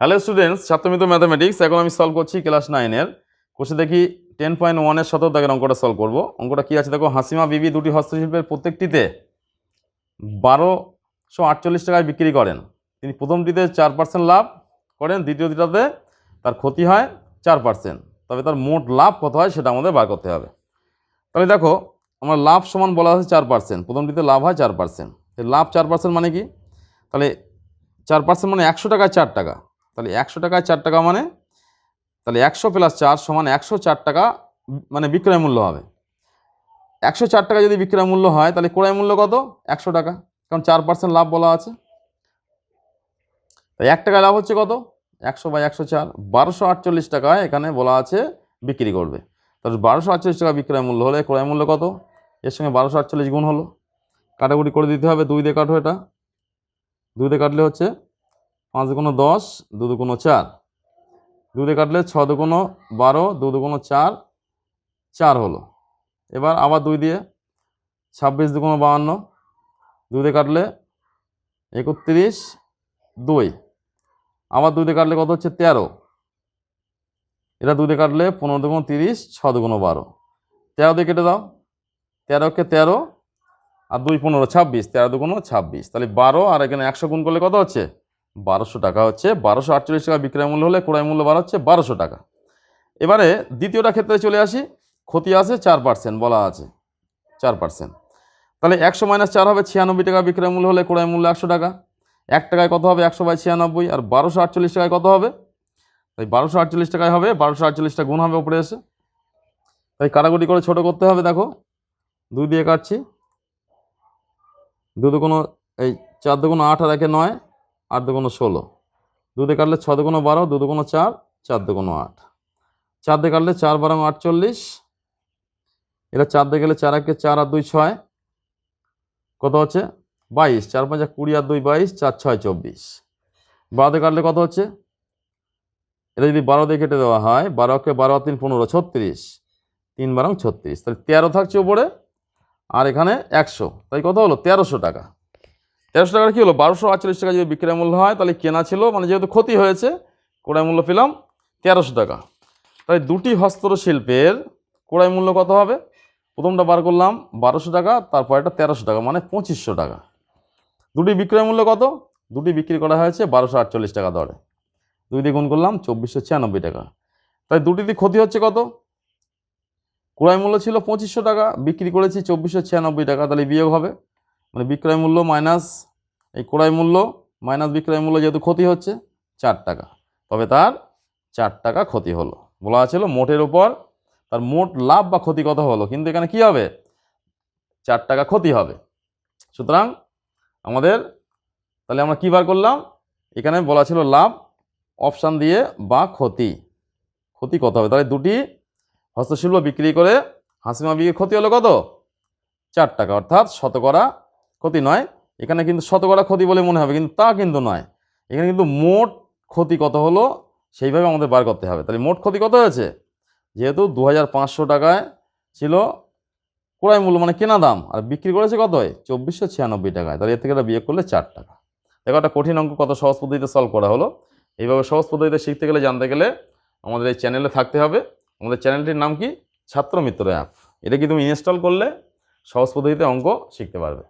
Hello students, ছাত্রমিত্র mathematics. এখন আমি solve করছি ক্লাস 9-এর কোর্সে। দেখি 10.1-এর 17 দাগের অঙ্কটা সলভ করব। অঙ্কটা কী আছে দেখো। হাসিমা বিবি দুটি হস্তশিল্পের প্রত্যেকটিতে 1248 টাকায় বিক্রি করেন। তিনি প্রথমটিতে 4% লাভ করেন, দ্বিতীয়টিতে তার ক্ষতি হয় 4%। তবে তার মোট লাভ কত হয় সেটা আমাদের বার করতে হবে। তাহলে দেখো, আমার লাভ সমান বলা আছে 4%, প্রথমটিতে লাভ হয় 4%। লাভ 4% মানে কি? তাহলে 4% মানে 100 টাকায় 4 টাকা। তাহলে 100 টাকায় 4 টাকা মানে তাহলে 100 + 4 সমান 104 টাকা মানে বিক্রয় মূল্য হবে। 104 টাকা যদি বিক্রয় মূল্য হয় তাহলে ক্রয় মূল্য কত? 100 টাকা, কারণ 4% লাভ বলা আছে। তাই 1 টাকায় লাভ হচ্ছে কত? 100/104, 1248 টাকায় এখানে বলা আছে বিক্রি করবে। তাহলে 1248 টাকা বিক্রয় মূল্য হলে ক্রয় মূল্য কত? এর সঙ্গে 1248 গুণ হলো, কাটাকুটি করে দিতে হবে। 2 দিয়ে কাটো, এটা 2 দিয়ে কাটলে হচ্ছে 5 × 10, 2 × 4, 2 দিয়ে কাটলে 6 × 12, 2 × 4, 4 হলো। এবার আবার 2 দিয়ে 26, 2 × 52, 2 দিয়ে কাটলে 31, 2, আবার 2 দিয়ে কাটলে কত হচ্ছে? 13। এটা 2 দিয়ে কাটলে 15, 2 × 30, 6 × 12, 13 দিয়ে কেটে দাও। 13কে 13 আর 2 15, 26, 13 × 26, তাহলে 12 আর এখানে 100 গুণ করলে কত হচ্ছে? 1200 টাকা হচ্ছে। 1248 টাকা বিক্রয় মূল্য হলে ক্রয় মূল্য হচ্ছে 1200 টাকা। এবারে দ্বিতীয়টা ক্ষেত্রে চলে আসি। ক্ষতি আছে 4% বলা আছে, 4%। তাহলে 100 - 4 হবে 96 টাকা বিক্রয় মূল্য হলে ক্রয় মূল্য 100 টাকা। 1 টাকায় কত হবে? 100/96। আর 1248 টাকায় কত হবে? তাই 1248 টাকায় হবে, 1248টা গুণ হবে উপরে এসে। তাই কাটাকুটি করে ছোট করতে হবে। দেখো 2 দিয়ে কাটছি, 2 2 এই 4 2 8 আর 1 9, 8 2 16, 2 দিয়ে কাটলে 6 2 12, 2 2 4, 4 2 8, 4 দিয়ে কাটলে 4 12 48। এটা 4 দিয়ে গেলে 4 1 4 আর 2 6, কত হচ্ছে? 22, 4 5 20 আর 2 22, 4 6 24। 12 দিয়ে কাটলে কত হচ্ছে? এটা যদি 12 দিয়ে কেটে দেওয়া হয়, 12 কে 12 আর 3 15, 36, 3 12 36, তাহলে 13 থাকছে উপরে আর এখানে 100, তাই কত হলো? 1300 টাকা। 1300 টাকার কী হলো? 1248 টাকা যদি বিক্রয় মূল্য হয় তাহলে কেনা ছিল, মানে যেহেতু ক্ষতি হয়েছে, ক্রয় মূল্য পেলাম 1300 টাকা। তাই দুটি হস্তশিল্পের ক্রয় মূল্য কত হবে? প্রথমটা বার করলাম 1200 টাকা, তারপর এটা 1300 টাকা, মানে 2500 টাকা। দুটি বিক্রয় মূল্য কত? দুটি বিক্রি করা হয়েছে 1248 টাকা দরে। 2 দিয়ে গুণ করলাম 2496 টাকা। তাই দুটিতে ক্ষতি হচ্ছে কত? ক্রয় মূল্য ছিল 2500 টাকা, বিক্রি করেছি 2496 টাকা, তাহলে বিয়োগ হবে। মানে বিক্রয় মূল্য মাইনাস এই ক্রয় মূল্য মাইনাস বিক্রয় মূল্য, যেহেতু ক্ষতি হচ্ছে 4 টাকা, তবে তার 4 টাকা ক্ষতি হলো। বলা ছিল মোটের উপর তার মোট লাভ বা ক্ষতি কত হলো, কিন্তু এখানে কি হবে? 4 টাকা ক্ষতি হবে। সুতরাং আমাদের তাহলে আমরা কী বার করলাম? এখানে বলা ছিল লাভ, অপশান দিয়ে বা ক্ষতি। ক্ষতি কত হবে? তাহলে দুটি হস্তশিল্প বিক্রি করে হাসিমা বিবির ক্ষতি হলো কত? 4 টাকা, অর্থাৎ শতকরা ক্ষতি নয়। এখানে কিন্তু শতকরা ক্ষতি বলে মনে হবে, কিন্তু তা কিন্তু নয়। এখানে কিন্তু মোট ক্ষতি কত হলো সেইভাবে আমাদের বার করতে হবে। তাহলে মোট ক্ষতি কত হয়েছে? যেহেতু 2500 টাকায় ছিল ক্রয় মূল্য মানে কেনা দাম, আর বিক্রি করেছে কত? 2496 টাকায়, তাহলে এর থেকে এটা বিয়োগ করলে 4 টাকা। দেখো একটা কঠিন অঙ্ক কত সহজ পদ্ধতিতে সলভ করা হলো। এইভাবে সহজ পদ্ধতিতে শিখতে গেলে, জানতে গেলে আমাদের এই চ্যানেলে থাকতে হবে। আমাদের চ্যানেলটির নাম কি? ছাত্রমিত্র অ্যাপ। এটা কি তুমি ইনস্টল করলে সহজ পদ্ধতিতে অঙ্ক শিখতে পারবে।